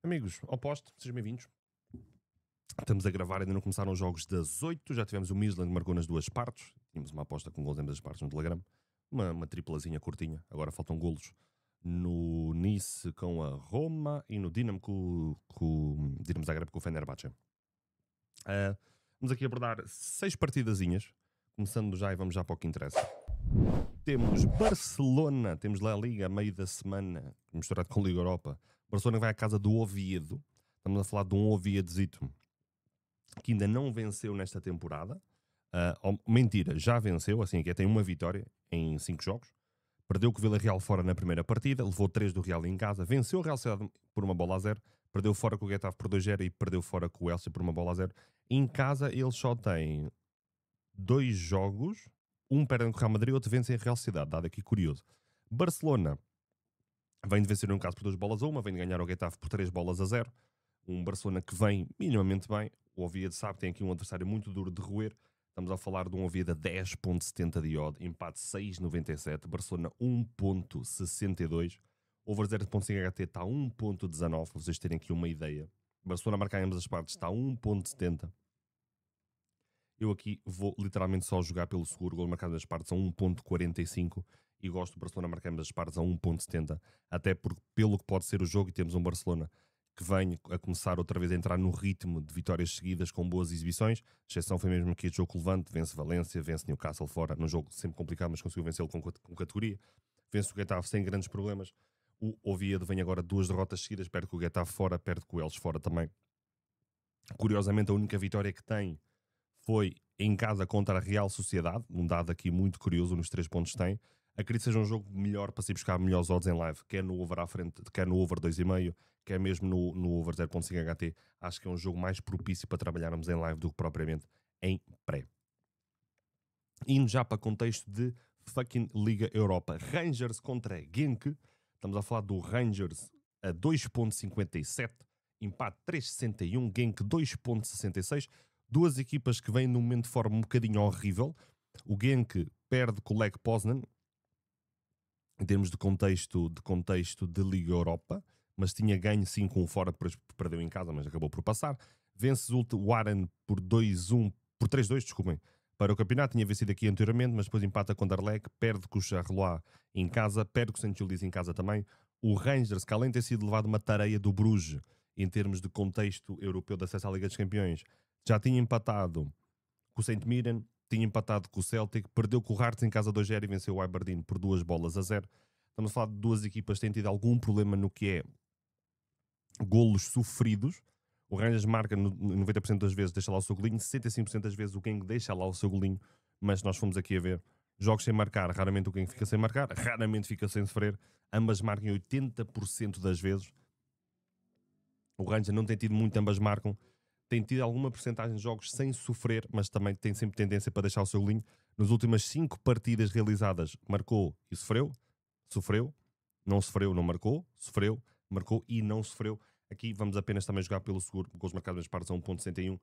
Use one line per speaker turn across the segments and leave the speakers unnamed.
Amigos, ao posto, sejam bem-vindos. Estamos a gravar, ainda não começaram os jogos das 8. Já tivemos o Misland que marcou nas duas partes. Tínhamos uma aposta com gols em ambas as partes no Telegram. Uma triplazinha curtinha. Agora faltam golos no Nice com a Roma e no Dinamo com o Dinamo Zagreb com o Fenerbahçe. Vamos aqui abordar 6 partidazinhas. Começando já e vamos já para o que interessa. Temos Barcelona, temos La Liga a meio da semana, misturado com Liga Europa. Barcelona vai à casa do Oviedo. Estamos a falar de um Oviedozito que ainda não venceu nesta temporada. Mentira, já venceu, assim que tem uma vitória em 5 jogos. Perdeu com o Villarreal fora na primeira partida, levou 3 do Real em casa, venceu o Real Sociedade por 1-0, perdeu fora com o Getafe por 2-0 e perdeu fora com o Elche por 1-0. Em casa ele só tem 2 jogos, um perde com o Real Madrid e outro vence em Real Sociedade, dado aqui curioso. Barcelona vem de vencer um caso por 2-1, vem de ganhar o Getafe por 3-0. Um Barcelona que vem minimamente bem. O Oviedo sabe que tem aqui um adversário muito duro de roer. Estamos a falar de um Oviedo a 10.70 de odd, empate 6.97, Barcelona 1.62, over 0.5 HT está a 1.19, para vocês terem aqui uma ideia. Barcelona a marcar em ambas as partes está a 1.70. Eu aqui vou literalmente só jogar pelo seguro. Gol marcado nas partes a 1.45 e gosto do Barcelona marcar nas partes a 1.70, até porque pelo que pode ser o jogo, e temos um Barcelona que vem a começar outra vez a entrar no ritmo de vitórias seguidas com boas exibições. A exceção foi mesmo aqui o jogo com o Levante, vence Valência, vence Newcastle fora, num jogo sempre complicado, mas conseguiu vencê-lo com categoria. Vence o Getafe sem grandes problemas. O Oviedo vem agora 2 derrotas seguidas, perde com o Getafe fora, perde com o Elche fora também. Curiosamente, a única vitória que tem foi em casa contra a Real Sociedade, um dado aqui muito curioso, nos 3 pontos que tem. Acredito que seja um jogo melhor para se buscar melhores odds em live, quer no over à frente, quer no over 2,5, quer mesmo no over 0.5 HT. Acho que é um jogo mais propício para trabalharmos em live do que propriamente em pré. Indo já para contexto de fucking Liga Europa. Rangers contra Genk. Estamos a falar do Rangers a 2.57, empate 3.61, Genk 2.66. Duas equipas que vêm num momento de forma um bocadinho horrível. O Genk perde com o Lech Poznan, em termos de contexto de Liga Europa, mas tinha ganho 5-1 fora, perdeu em casa, mas acabou por passar. Vence o Aran por 2-1, por 3-2, desculpem, para o campeonato. Tinha vencido aqui anteriormente, mas depois empata com o Anderlecht, perde com o Charleroi em casa, perde com o Saint-Gilles em casa também. O Rangers, que além de ter sido levado uma tareia do Bruges, em termos de contexto europeu de acesso à Liga dos Campeões, já tinha empatado com o Saint Mirren, tinha empatado com o Celtic, perdeu com o Hearts em casa 2-0 e venceu o Aberdeen por 2-0. Estamos a falar de duas equipas que têm tido algum problema no que é golos sofridos. O Rangers marca 90% das vezes, deixa lá o seu golinho, 65% das vezes o Genk deixa lá o seu golinho, mas nós fomos aqui a ver jogos sem marcar, raramente o Genk fica sem marcar, raramente fica sem sofrer, ambas marcam 80% das vezes. O Rangers não tem tido muito, ambas marcam. Tem tido alguma porcentagem de jogos sem sofrer, mas também tem sempre tendência para deixar o seu golinho. Nas últimas 5 partidas realizadas, marcou e sofreu, não sofreu, não marcou, sofreu, marcou e não sofreu. Aqui vamos apenas também jogar pelo seguro, gols marcados nas partes a 1.61.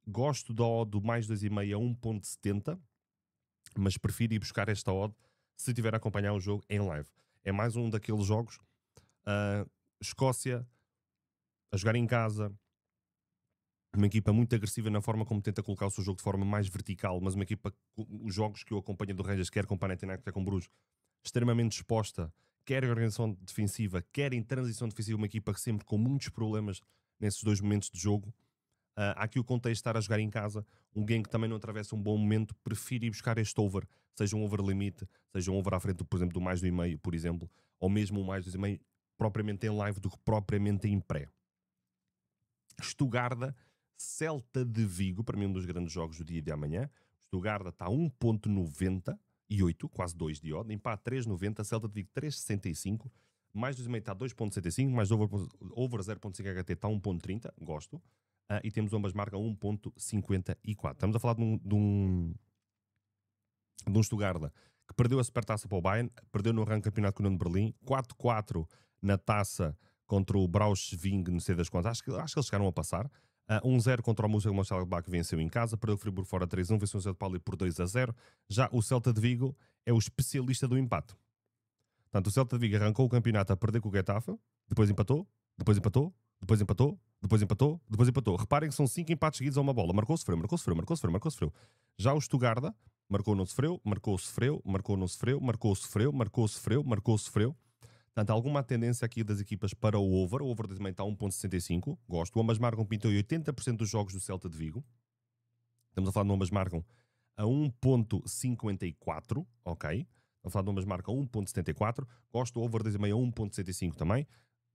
Gosto da odd do mais 2,5 a 1.70, mas prefiro ir buscar esta odd se tiver a acompanhar o jogo em live. É mais um daqueles jogos, Escócia, a jogar em casa, uma equipa muito agressiva na forma como tenta colocar o seu jogo de forma mais vertical, mas uma equipa, os jogos que eu acompanho do Rangers, quer com Panathinaikos, quer com Bruges, extremamente exposta, quer em organização defensiva, quer em transição defensiva, uma equipa que sempre com muitos problemas nesses 2 momentos de jogo. Há aqui o contexto de estar a jogar em casa, um game que também não atravessa um bom momento, prefiro ir buscar este over, seja um over limite, seja um over à frente, por exemplo, do mais 2,5, por exemplo, ou mesmo um mais 2,5, propriamente em live do que propriamente em pré. Stuttgart, Celta de Vigo, para mim um dos grandes jogos do dia de amanhã. Stuttgart está a 1.98, quase 2 de odd, empate 3.90, Celta de Vigo 3.65, mais 2,5 está a 2.75, mais over 0.5 HT está a 1.30, gosto, e temos ambas marcas 1.54. Estamos a falar de um Stuttgart que perdeu a supertaça para o Bayern, perdeu no ranking campeonato com o União de Berlim, 4-4 na taça contra o Braunschweig, não sei das quantas, acho que eles chegaram a passar. 1-0 contra o Borussia Mönchengladbach, que venceu em casa, perdeu o Friburgo fora 3-1, venceu o São Paulo por 2-0. Já o Celta de Vigo é o especialista do empate. Portanto, o Celta de Vigo arrancou o campeonato a perder com o Getafe, depois empatou, depois empatou, depois empatou, depois empatou. Reparem que são 5 empates seguidos a uma bola. Marcou, sofreu, marcou, sofreu, marcou, sofreu, marcou, sofreu. Já o Stuttgart marcou, não sofreu, marcou, sofreu, marcou, não sofreu, marcou, sofreu, marcou, sofreu, marcou, sofreu. Portanto, alguma tendência aqui das equipas para o over. O over também está a 1.65. Gosto. Ambas marcam pintou 80% dos jogos do Celta de Vigo. Estamos a falar de ambas marcam a 1.54. Ok. Estamos a falar de ambas marcam 1.74. Gosto do over também a 1.65 também.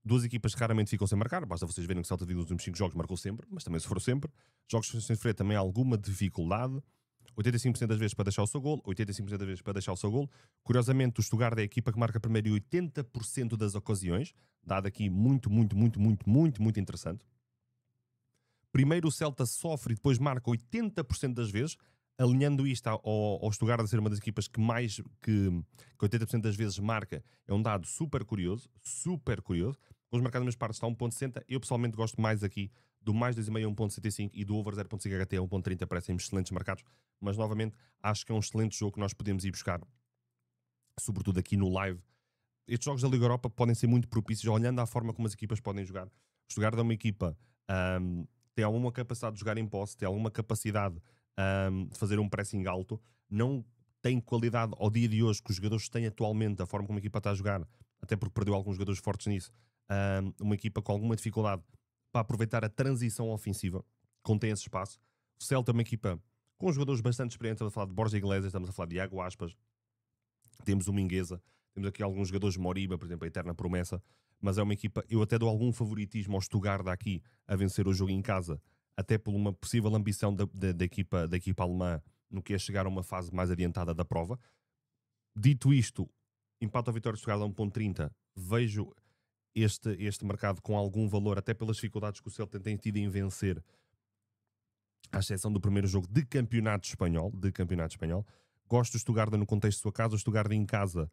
Duas equipas que raramente ficam sem marcar. Basta vocês verem que o Celta de Vigo nos últimos 5 jogos marcou sempre, mas também sofreu sempre. Jogos sem sofrer também há alguma dificuldade. 85% das vezes para deixar o seu gol, 85% das vezes para deixar o seu gol. Curiosamente, o Stuttgart é a equipa que marca primeiro 80% das ocasiões, dado aqui muito interessante. Primeiro o Celta sofre e depois marca 80% das vezes, alinhando isto ao Stuttgart a ser uma das equipas que mais que 80% das vezes marca. É um dado super curioso. Os marcados nas partes está a 1.60. Eu pessoalmente gosto mais aqui do mais 2,5 a 1.75 e do over 0.5 HT a 1.30, parecem excelentes marcados, mas novamente acho que é um excelente jogo que nós podemos ir buscar, sobretudo aqui no live. Estes jogos da Liga Europa podem ser muito propícios, olhando à forma como as equipas podem jogar. O Stuttgart é uma equipa tem alguma capacidade de jogar em posse, tem alguma capacidade de fazer um pressing alto, não tem qualidade ao dia de hoje que os jogadores têm atualmente, a forma como a equipa está a jogar, até porque perdeu alguns jogadores fortes nisso. Uma equipa com alguma dificuldade para aproveitar a transição ofensiva, contém esse espaço. O Celta é uma equipa com jogadores bastante experientes. Estamos a falar de Borja Iglesias, estamos a falar de Iago Aspas, temos o Mingueza, temos aqui alguns jogadores, Moriba, por exemplo, a eterna promessa, mas é uma equipa, eu até dou algum favoritismo ao Stuttgart aqui a vencer o jogo em casa, até por uma possível ambição da equipa alemã no que é chegar a uma fase mais adiantada da prova. Dito isto, empate ao Vitória de Stuttgart a 1.30, vejo este mercado com algum valor, até pelas dificuldades que o Celta tem tido em vencer, à exceção do primeiro jogo de campeonato espanhol. Gosto do Stuttgart no contexto da sua casa. O Stuttgart em casa,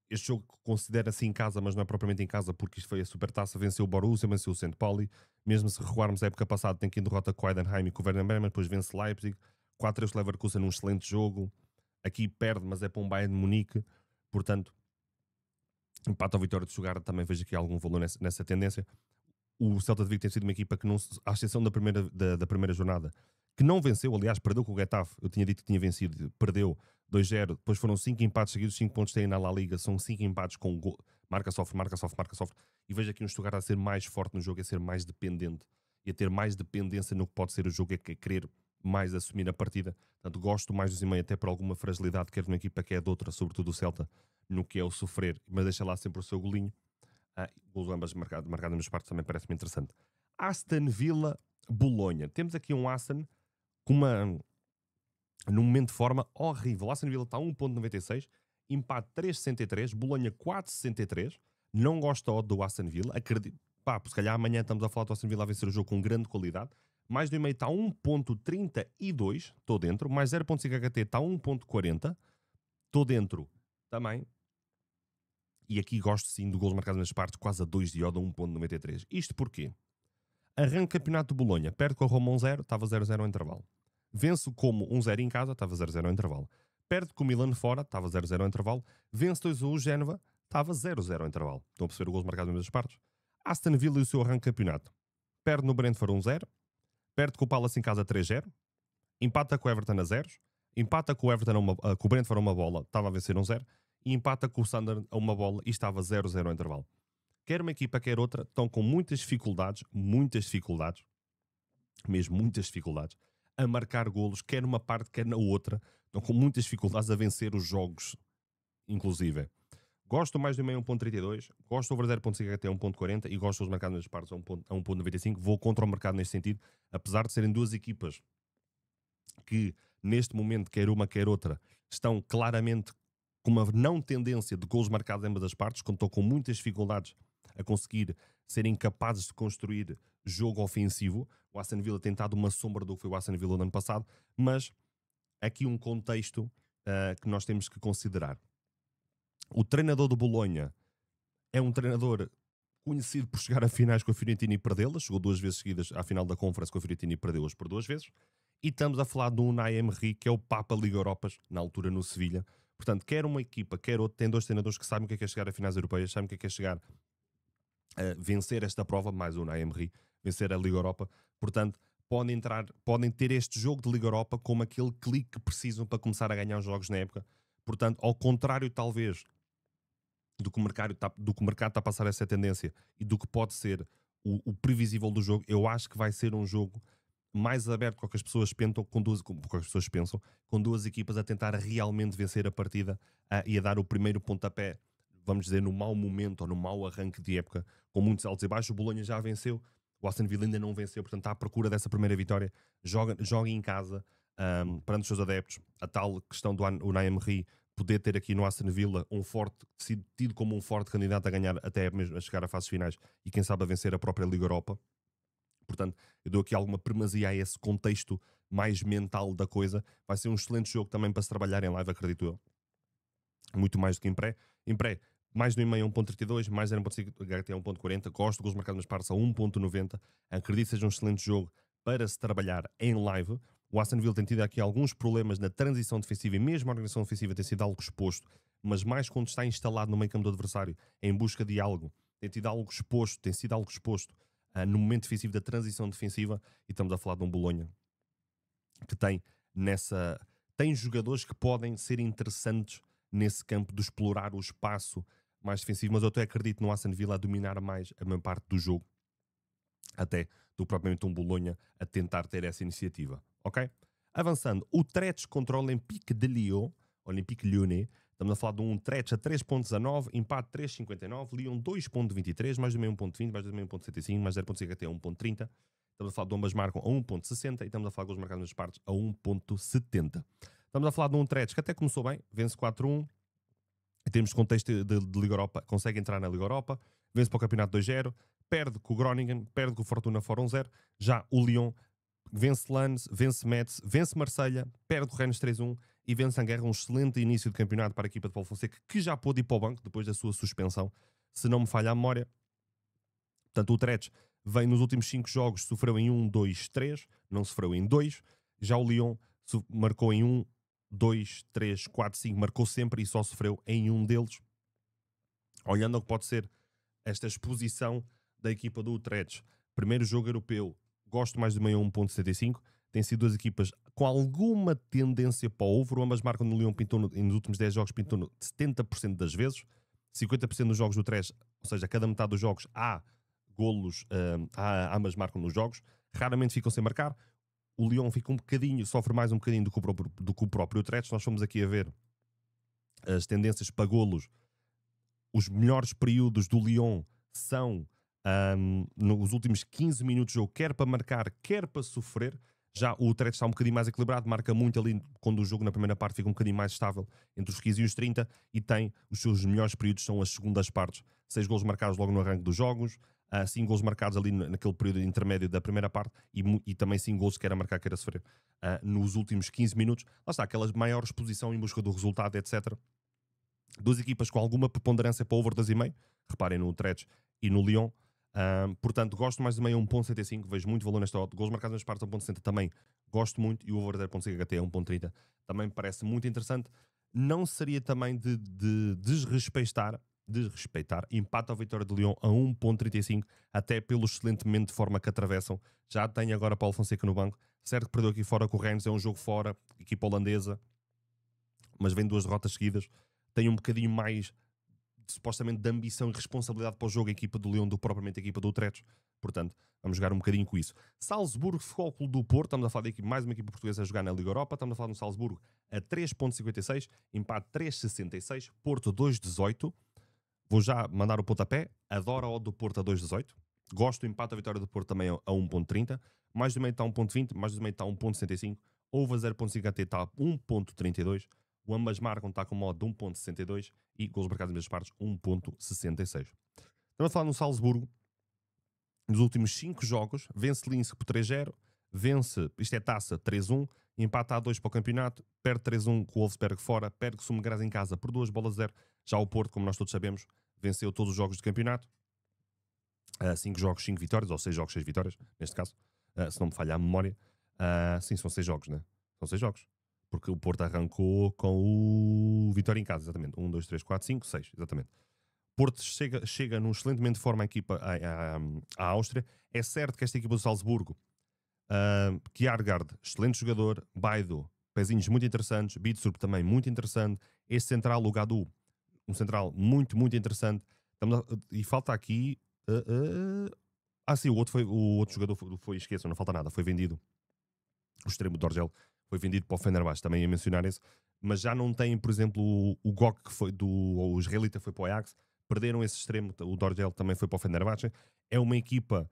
este jogo considera-se em casa, mas não é propriamente em casa, porque isto foi a Supertaça. Venceu o Borussia, venceu o St. Pauli. Mesmo se recuarmos a época passada, tem que ir em derrota com o Heidenheim e com o Werder Bremen, depois vence Leipzig, 4-3 Leverkusen num excelente jogo. Aqui perde, mas é para um Bayern de Munique. Portanto, empate ao Vitória de Stuttgart, também vejo aqui algum valor nessa tendência. O Celta de Vigo tem sido uma equipa que, não, à exceção da primeira jornada, que não venceu, aliás, perdeu com o Getafe. Eu tinha dito que tinha vencido, perdeu 2-0, depois foram 5 empates seguidos, 5 pontos têm na La Liga, são 5 empates com gol, marca, sofre, e vejo aqui um Stuttgart a ser mais forte no jogo, a ser mais dependente, e a ter mais dependência no que pode ser o jogo, é querer mais assumir a partida. Portanto, gosto mais dos e-mail, até por alguma fragilidade, quer de uma equipa que é de outra, sobretudo o Celta, no que é o sofrer, mas deixa lá sempre o seu golinho. Golos ambas marcados nas partes também parece-me interessante. Aston Villa, Bolonha. Temos aqui um Aston com num momento de forma horrível. Aston Villa está a 1.96, empate 3.63, Bolonha 4.63. Não gosto do Aston Villa. Acredito, se calhar amanhã estamos a falar do Aston Villa a vencer o jogo com grande qualidade. Mais do e-mail está a 1.32, estou dentro. Mais 0.5 HT está a 1.40, estou dentro também. E aqui gosto sim do golos marcados nas partes, quase a 2 de odd, 1.93. Isto porquê? Arranca o campeonato de Bolonha, perde com a Roma 1-0, estava 0-0 ao intervalo. Vence como 1-0 em casa, estava 0-0 ao intervalo. Perde com o Milan fora, estava 0-0 ao intervalo. Vence 2-1 o Génova, estava 0-0 ao intervalo. Estão a perceber o golos marcados nas partes? Aston Villa e o seu arranque campeonato. Perde no Brentford 1-0, perde com o Palace em casa 3-0, empata com o Everton a 0, empata com o Everton com o Brentford a uma bola, estava a vencer 1-0, e empata com o Sunderland a uma bola e estava 0-0 ao intervalo. Quer uma equipa, quer outra, estão com muitas dificuldades, mesmo muitas dificuldades, a marcar golos, quer numa parte, quer na outra. Estão com muitas dificuldades a vencer os jogos, inclusive. Gosto mais do meio 1.32, gosto do over 0.5 até 1.40 e gosto dos marcados nas partes a 1.95. Vou contra o mercado neste sentido, apesar de serem duas equipas que, neste momento, quer uma, quer outra, estão claramente com uma não tendência de golos marcados em ambas as partes, quando estão com muitas dificuldades a conseguir serem capazes de construir jogo ofensivo. O Aston Villa tem dado uma sombra do que foi o Aston Villa no ano passado, mas aqui um contexto que nós temos que considerar. O treinador do Bolonha é um treinador conhecido por chegar a finais com a Fiorentina e perdê-las. Chegou 2 vezes seguidas à final da Conference com a Fiorentina e perdeu-as por 2 vezes. E estamos a falar do Unai Emery, que é o Papa Liga Europas, na altura no Sevilha. Portanto, quer uma equipa, quer outra, tem 2 treinadores que sabem o que é chegar a finais europeias, sabem o que é chegar vencer esta prova, mais o Emery, vencer a Liga Europa. Portanto, podem ter este jogo de Liga Europa como aquele clique que precisam para começar a ganhar os jogos na época. Portanto, ao contrário, talvez, do que o mercado está a passar essa tendência e do que pode ser o previsível do jogo, eu acho que vai ser um jogo mais aberto com o que as pessoas pensam, com duas equipas a tentar realmente vencer a partida e a dar o primeiro pontapé, vamos dizer, no mau momento ou no mau arranque de época, com muitos altos e baixos. O Bolonha já venceu, o Aston Villa ainda não venceu, portanto está à procura dessa primeira vitória. Joga em casa, perante os seus adeptos. A tal questão do Unai Emery poder ter aqui no Aston Villa sido tido como um forte candidato a ganhar até mesmo a chegar a fases finais e quem sabe a vencer a própria Liga Europa. Portanto, eu dou aqui alguma primazia a esse contexto mais mental da coisa. Vai ser um excelente jogo também para se trabalhar em live, acredito eu. Muito mais do que em pré. Em pré, mais do e-mail a 1.32, mais 0.5 HT a 1.40. Gosto de gols marcados nas partes a 1.90. Acredito que seja um excelente jogo para se trabalhar em live. O Aston Villa tem tido aqui alguns problemas na transição defensiva e mesmo a organização defensiva tem sido algo exposto, mas mais quando está instalado no meio campo do adversário em busca de algo. Tem sido algo exposto no momento defensivo da transição defensiva, e estamos a falar de um Bolonha que tem jogadores que podem ser interessantes nesse campo de explorar o espaço mais defensivo, mas eu até acredito no Aston Villa a dominar mais a maior parte do jogo, até do que propriamente um Bolonha a tentar ter essa iniciativa, ok? Avançando, o Utrecht contra o Olympique de Lyon, Olympique Lyonnais. Estamos a falar de um Utrecht a 3.19, empate 3.59, Lyon 2.23, mais do meio 1.20, mais do meio 1.75, mais 0.50 até 1.30. Estamos a falar de ambas marcam a 1.60 e estamos a falar de gols marcados nas partes a 1.70. Estamos a falar de um Utrecht que até começou bem, vence 4-1. Em termos de contexto de Liga Europa, consegue entrar na Liga Europa, vence para o campeonato 2-0, perde com o Groningen, perde com o Fortuna Fora 1-0. Já o Lyon vence Lens, vence Metz, vence Marselha, perde com o Rennes 3-1 e vence Angers, um excelente início de campeonato para a equipa de Paulo Fonseca, que já pôde ir para o banco depois da sua suspensão, se não me falha a memória. Portanto, o Utrecht vem nos últimos 5 jogos, sofreu em 1, 2, 3, não sofreu em 2. Já o Lyon marcou em 1, 2, 3, 4, 5, marcou sempre e só sofreu em um deles. Olhando ao que pode ser esta exposição da equipa do Utrecht, primeiro jogo europeu, gosto mais de meio 1.75. Tem sido duas equipas com alguma tendência para o over. Ambas marcam no Lyon, nos últimos 10 jogos, pintou 70% das vezes. 50% dos jogos do Utrecht, ou seja, cada metade dos jogos há golos, ambas marcam nos jogos. Raramente ficam sem marcar. O Lyon fica sofre mais um bocadinho do que o próprio Utrecht. Nós fomos aqui a ver as tendências para golos. Os melhores períodos do Lyon são nos últimos 15 minutos de jogo, quer para marcar, quer para sofrer. Já o Utrecht está um bocadinho mais equilibrado, marca muito ali quando o jogo na primeira parte fica um bocadinho mais estável entre os 15 e os 30 e tem os seus melhores períodos, são as segundas partes. 6 golos marcados logo no arranque dos jogos, 5 golos marcados ali naquele período intermédio da primeira parte e também 5 golos quer a marcar, quer a sofrer nos últimos 15 minutos. Lá está, aquela maior exposição em busca do resultado, etc. Duas equipas com alguma preponderância para o over 2,5, reparem no Utrecht e no Lyon. Portanto, gosto mais de meio 1.75, vejo muito valor nesta odd. Gols marcados nas partes a 1.60 também gosto muito, e o over 0.5 HT a 1.30 também me parece muito interessante. Não seria também de desrespeitar empate à vitória de Lyon a 1.35, até pelo excelente momento de forma que atravessam. Já tem agora Paulo Fonseca no banco, certo que perdeu aqui fora com o Rennes, é um jogo fora, equipa holandesa, mas vem 2 derrotas seguidas, tem um bocadinho mais supostamente de ambição e responsabilidade para o jogo a equipa do Lyon do que propriamente a equipa do Utrecht. Portanto, vamos jogar um bocadinho com isso. Salzburgo, Futebol Clube do Porto, estamos a falar de mais uma equipa portuguesa a jogar na Liga Europa, estamos a falar no Salzburgo a 3.56, empate 3.66, Porto 2.18. Vou já mandar o pontapé, adoro a odd do Porto a 2.18, gosto do empate a vitória do Porto também a 1.30, mais do meio está a 1.20, mais do meio está a 1.65, over 0.5 AT está a 1.32, o ambas marcam está com modo de 1.62 e gols marcados nas partes 1.66. Estamos a falar no Salzburgo, nos últimos 5 jogos, vence Linz por 3-0, vence, isto é taça, 3-1, empata a 2 para o campeonato, perde 3-1 com o Wolfsberg fora, perde com o Sumgras em casa por 2-0. Já o Porto, como nós todos sabemos, venceu todos os jogos de campeonato. 5 jogos, 5 vitórias, ou 6 jogos, 6 vitórias, neste caso, se não me falha a memória. Sim, são 6 jogos, né? São 6 jogos. Porque o Porto arrancou com o Vitória em casa, exatamente. 1, 2, 3, 4, 5, 6, exatamente. Porto chega num excelente momento de forma a equipa à Áustria. É certo que esta equipa do Salzburgo, Kjærgaard, excelente jogador, Baido, pezinhos muito interessantes, Bidsurp também muito interessante, este central, o Gadu, um central muito, muito interessante. E falta aqui... sim, o outro jogador foi, esqueçam, não falta nada, foi vendido. O extremo Dorgel foi vendido para o Fenerbahçe, também ia mencionar esse. Mas já não tem, por exemplo, o Gok, que foi o israelita, foi para o Ajax. Perderam esse extremo, o Dorgel também foi para o Fenerbahçe. É uma equipa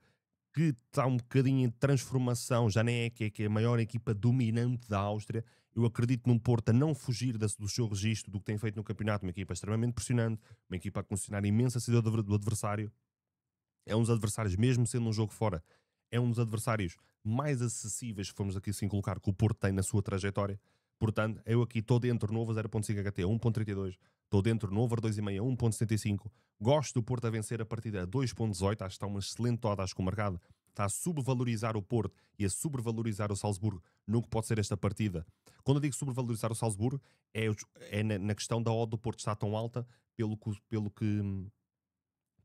que está um bocadinho em transformação, já nem é que é a maior equipa dominante da Áustria. Eu acredito num Porto a não fugir do seu registro, do que tem feito no campeonato, uma equipa extremamente pressionante, uma equipa a condicionar imensa cidade do adversário. É um dos adversários, mesmo sendo um jogo fora, é um dos adversários mais acessíveis, se formos aqui assim colocar, que o Porto tem na sua trajetória. Portanto, eu aqui estou dentro no over 0.5 HT a 1.32, estou dentro no over 2,5 a 1.75. Gosto do Porto a vencer a partida a 2.18, acho que está uma excelente odd, acho que o mercado está a subvalorizar o Porto e a sobrevalorizar o Salzburgo no que pode ser esta partida. Quando eu digo sobrevalorizar o Salzburgo, é na questão da odd do Porto estar tão alta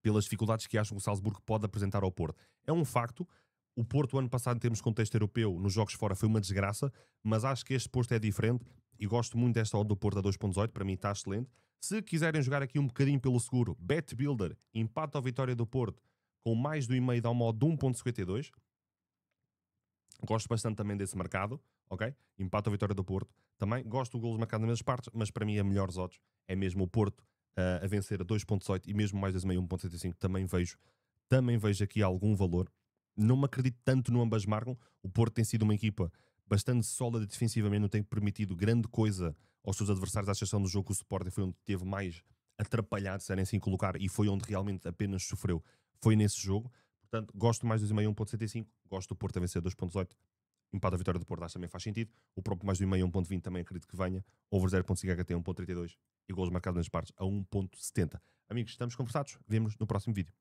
pelas dificuldades que acham que o Salzburgo pode apresentar ao Porto. É um facto. O Porto, ano passado, em termos de contexto europeu, nos jogos fora, foi uma desgraça, mas acho que este Porto é diferente e gosto muito desta odd do Porto a 2.18, para mim está excelente. Se quiserem jogar aqui um bocadinho pelo seguro, Bet Builder, empate ou vitória do Porto, com mais do e-mail dá uma odd de 1.52. Gosto bastante também desse mercado, ok? Empate ou vitória do Porto. Também gosto do golos marcados nas mesmas partes, mas para mim a melhores odds é mesmo o Porto a vencer a 2.18 e mesmo mais 2,5 1.75 também vejo aqui algum valor. Não me acredito tanto no ambas marcam. O Porto tem sido uma equipa bastante sólida defensivamente, não tem permitido grande coisa aos seus adversários, à exceção do jogo que o Sporting foi onde teve mais atrapalhado, se assim colocar, e foi onde realmente apenas sofreu, foi nesse jogo. Portanto, gosto mais do 2,5 1.75, gosto do Porto a vencer 2.18. Empate a vitória do Porto, acho que também faz sentido. O próprio mais do 1,5 1.20 também acredito que venha. Over 0.5 HT 1.32 e golos marcados nas partes a 1.70. Amigos, estamos conversados. Vemo-nos no próximo vídeo.